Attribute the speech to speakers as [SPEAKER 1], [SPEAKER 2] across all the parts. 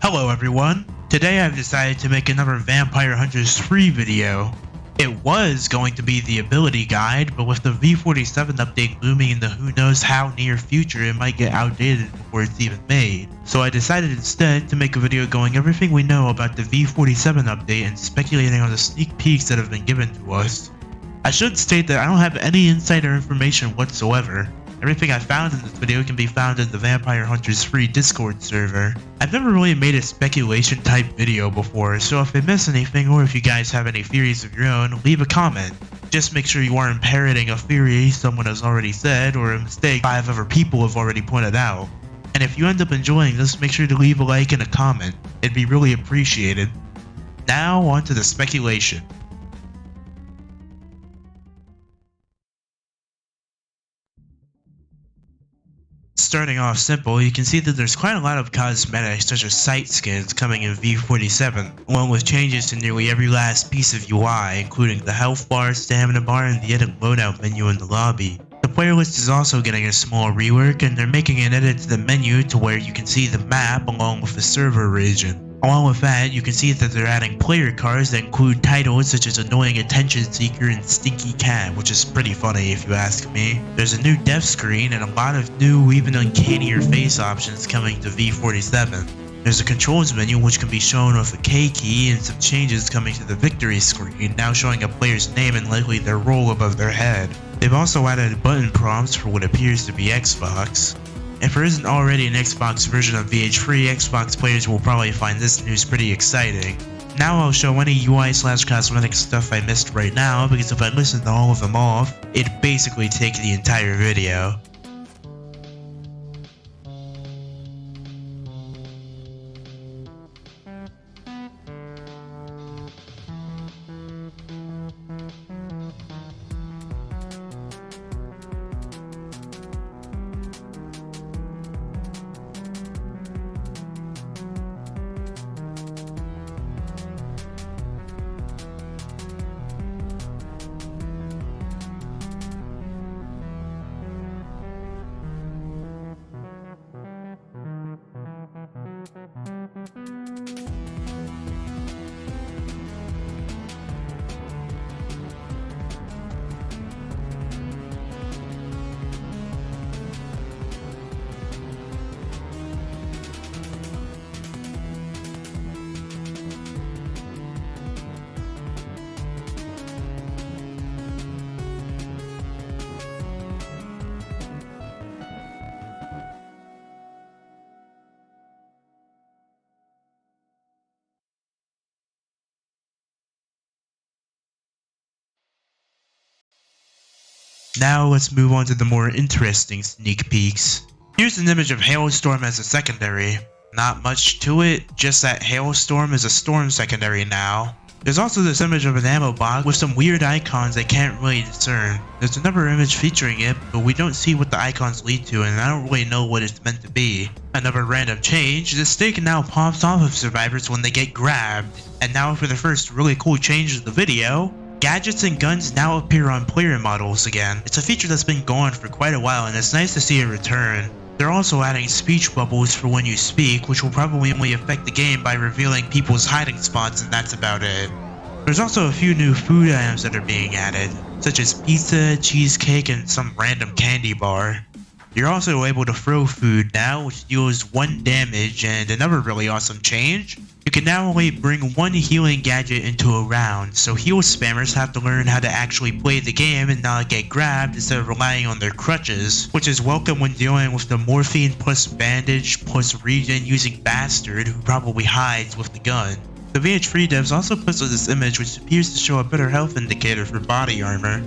[SPEAKER 1] Hello everyone, today I've decided to make another Vampire Hunters 3 video. It was going to be the ability guide, but with the V47 update looming in the who knows how near future, it might get outdated before it's even made. So I decided instead to make a video going everything we know about the V47 update and speculating on the sneak peeks that have been given to us. I should state that I don't have any insider information whatsoever. Everything I found in this video can be found in the Vampire Hunters 3 Discord server. I've never really made a speculation type video before, so if I miss anything or if you guys have any theories of your own, leave a comment. Just make sure you aren't parroting a theory someone has already said or a mistake 5 other people have already pointed out. And if you end up enjoying this, make sure to leave a like and a comment. It'd be really appreciated. Now on to the speculation. Starting off simple, you can see that there's quite a lot of cosmetics such as sight skins coming in V47, along with changes to nearly every last piece of UI, including the health bar, stamina bar, and the edit loadout menu in the lobby. The player list is also getting a small rework, and they're making an edit to the menu to where you can see the map along with the server region. Along with that, you can see that they're adding player cards that include titles such as Annoying Attention Seeker and Stinky Cat, which is pretty funny if you ask me. There's a new death screen and a lot of new, even uncannier face options coming to V47. There's a controls menu which can be shown with a K key and some changes coming to the victory screen, now showing a player's name and likely their role above their head. They've also added button prompts for what appears to be Xbox. If there isn't already an Xbox version of VH3, Xbox players will probably find this news pretty exciting. Now I'll show any UI/cosmetic stuff I missed right now, because if I listen to all of them off, it'd basically take the entire video. Now let's move on to the more interesting sneak peeks. Here's an image of Hailstorm as a secondary. Not much to it, just that Hailstorm is a storm secondary now. There's also this image of an ammo box with some weird icons I can't really discern. There's another image featuring it, but we don't see what the icons lead to and I don't really know what it's meant to be. Another random change, the stick now pops off of survivors when they get grabbed. And now for the first really cool change of the video, gadgets and guns now appear on player models again. It's a feature that's been gone for quite a while and it's nice to see it return. They're also adding speech bubbles for when you speak, which will probably only affect the game by revealing people's hiding spots, and that's about it. There's also a few new food items that are being added, such as pizza, cheesecake, and some random candy bar. You're also able to throw food now, which deals 1 damage, and another really awesome change, you can now only bring 1 healing gadget into a round, so heal spammers have to learn how to actually play the game and not get grabbed instead of relying on their crutches, which is welcome when dealing with the morphine plus bandage plus regen using bastard who probably hides with the gun. The VH3 devs also posted this image which appears to show a better health indicator for body armor.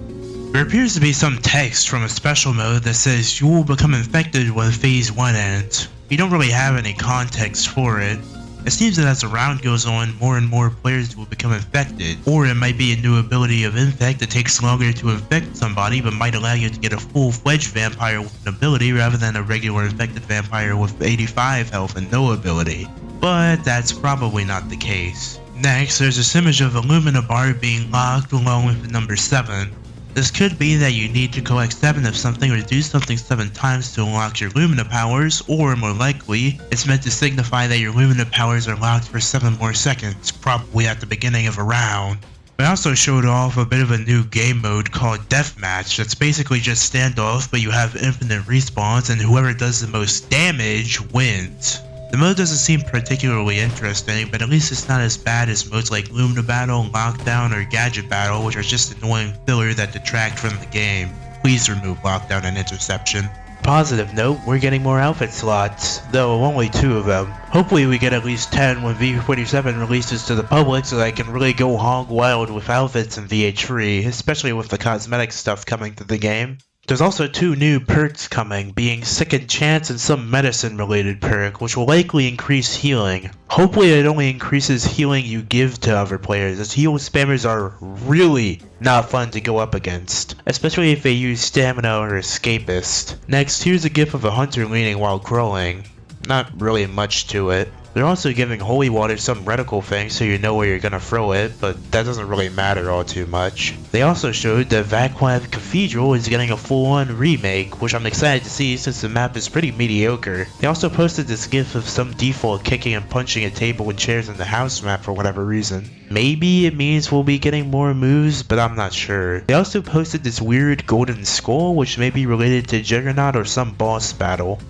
[SPEAKER 1] There appears to be some text from a special mode that says you will become infected when phase 1 ends. We don't really have any context for it. It seems that as the round goes on, more and more players will become infected, or it might be a new ability of Infect that takes longer to infect somebody but might allow you to get a full-fledged vampire with an ability rather than a regular infected vampire with 85 health and no ability. But that's probably not the case. Next, there's this image of Illumina bar being locked along with the number 7. This could be that you need to collect 7 of something or do something 7 times to unlock your Lumina powers, or more likely, it's meant to signify that your Lumina powers are locked for 7 more seconds, probably at the beginning of a round. They also showed off a bit of a new game mode called Deathmatch that's basically just standoff, but you have infinite respawns and whoever does the most damage wins. The mode doesn't seem particularly interesting, but at least it's not as bad as modes like Lumina Battle, Lockdown, or Gadget Battle, which are just annoying filler that detract from the game. Please remove Lockdown and Interception. Positive note, we're getting more outfit slots, though only 2 of them. Hopefully we get at least 10 when V47 releases to the public so that I can really go hog wild with outfits in VH3, especially with the cosmetic stuff coming to the game. There's also 2 new perks coming, being Second Chance and some medicine related perk, which will likely increase healing. Hopefully it only increases healing you give to other players, as heal spammers are really not fun to go up against, especially if they use stamina or escapist. Next, here's a gif of a hunter leaning while crawling. Not really much to it. They're also giving holy water some reticle thing so you know where you're gonna throw it, but that doesn't really matter all too much. They also showed that Vaquav Cathedral is getting a full-on remake, which I'm excited to see since the map is pretty mediocre. They also posted this gif of some default kicking and punching a table and chairs in the house map for whatever reason. Maybe it means we'll be getting more moves, but I'm not sure. They also posted this weird golden skull, which may be related to Juggernaut or some boss battle.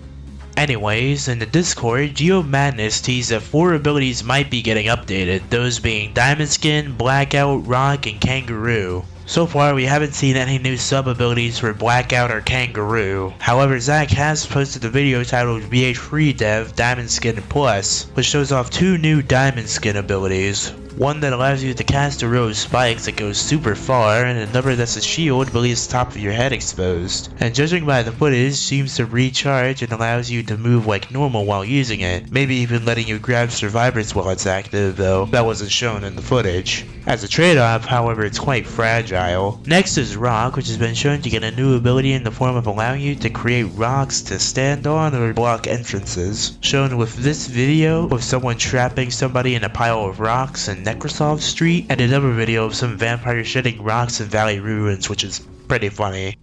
[SPEAKER 1] Anyways, in the Discord, Geo Madness teased that 4 abilities might be getting updated, those being Diamond Skin, Blackout, Rock, and Kangaroo. So far, we haven't seen any new sub-abilities for Blackout or Kangaroo. However, Zach has posted a video titled VH3 Dev Diamond Skin Plus, which shows off 2 new Diamond Skin abilities. One that allows you to cast a row of spikes that goes super far, and another that's a shield but leaves the top of your head exposed. And judging by the footage, seems to recharge and allows you to move like normal while using it. Maybe even letting you grab survivors while it's active, though that wasn't shown in the footage. As a trade-off, however, it's quite fragile. Next is Rock, which has been shown to get a new ability in the form of allowing you to create rocks to stand on or block entrances. Shown with this video of someone trapping somebody in a pile of rocks in Necrosov Street, and another video of some vampire shedding rocks in Valley Ruins, which is pretty funny.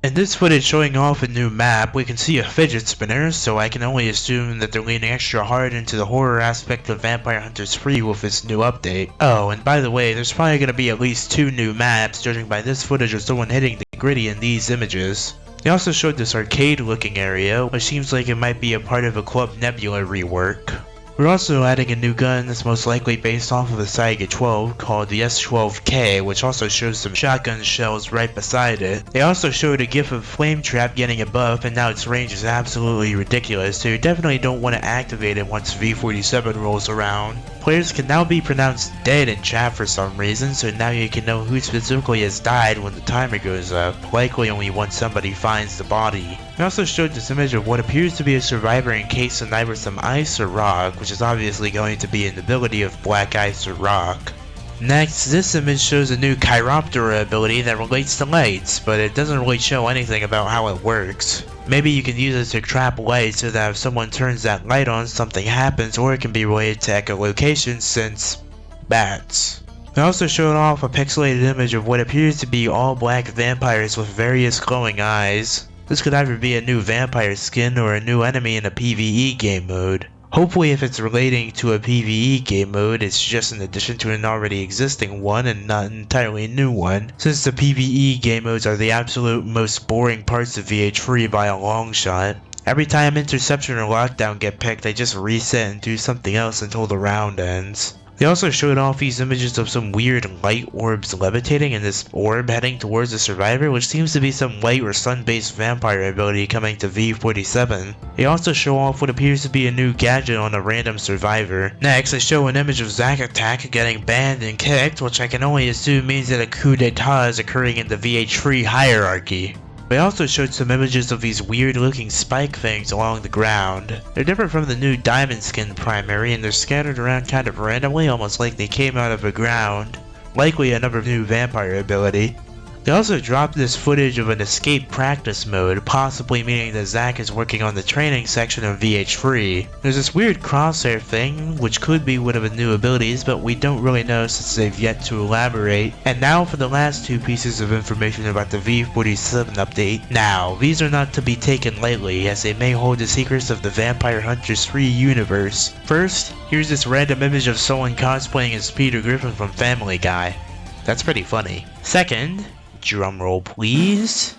[SPEAKER 1] In this footage showing off a new map, we can see a fidget spinner, so I can only assume that they're leaning extra hard into the horror aspect of Vampire Hunters 3 with this new update. Oh, and by the way, there's probably going to be at least 2 new maps, judging by this footage of someone hitting the gritty in these images. They also showed this arcade-looking area, which seems like it might be a part of a Club Nebula rework. We're also adding a new gun that's most likely based off of a Saiga 12 called the S12K, which also shows some shotgun shells right beside it. They also showed a gif of Flame Trap getting a buff, and now its range is absolutely ridiculous, so you definitely don't want to activate it once V47 rolls around. Players can now be pronounced dead in chat for some reason, so now you can know who specifically has died when the timer goes up, likely only once somebody finds the body. They also showed this image of what appears to be a survivor encased in either some ice or rock, which is obviously going to be an ability of black ice or rock. Next, this image shows a new Chiroptera ability that relates to lights, but it doesn't really show anything about how it works. Maybe you can use it to trap light so that if someone turns that light on, something happens, or it can be related to echolocation since bats. They also showed off a pixelated image of what appears to be all black vampires with various glowing eyes. This could either be a new vampire skin or a new enemy in a PvE game mode. Hopefully if it's relating to a PvE game mode, it's just an addition to an already existing one and not an entirely new one, since the PvE game modes are the absolute most boring parts of VH3 by a long shot. Every time Interception or Lockdown get picked, they just reset and do something else until the round ends. They also showed off these images of some weird light orbs levitating and this orb heading towards the survivor, which seems to be some light or sun-based vampire ability coming to V47. They also show off what appears to be a new gadget on a random survivor. Next, they show an image of Zack Attack getting banned and kicked, which I can only assume means that a coup d'etat is occurring in the VH3 hierarchy. They also showed some images of these weird looking spike things along the ground. They're different from the new Diamond Skin primary, and they're scattered around kind of randomly, almost like they came out of the ground. Likely another new vampire ability. They also dropped this footage of an escape practice mode, possibly meaning that Zack is working on the training section of VH3. There's this weird crosshair thing, which could be one of the new abilities, but we don't really know since they've yet to elaborate. And now for the last two pieces of information about the V47 update. Now, these are not to be taken lightly, as they may hold the secrets of the Vampire Hunters 3 universe. First, here's this random image of someone cosplaying as Peter Griffin from Family Guy. That's pretty funny. Second, drumroll please.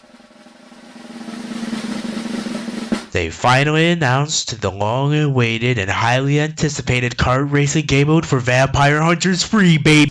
[SPEAKER 1] They finally announced the long-awaited and highly anticipated kart racing game mode for Vampire Hunters 3, babe!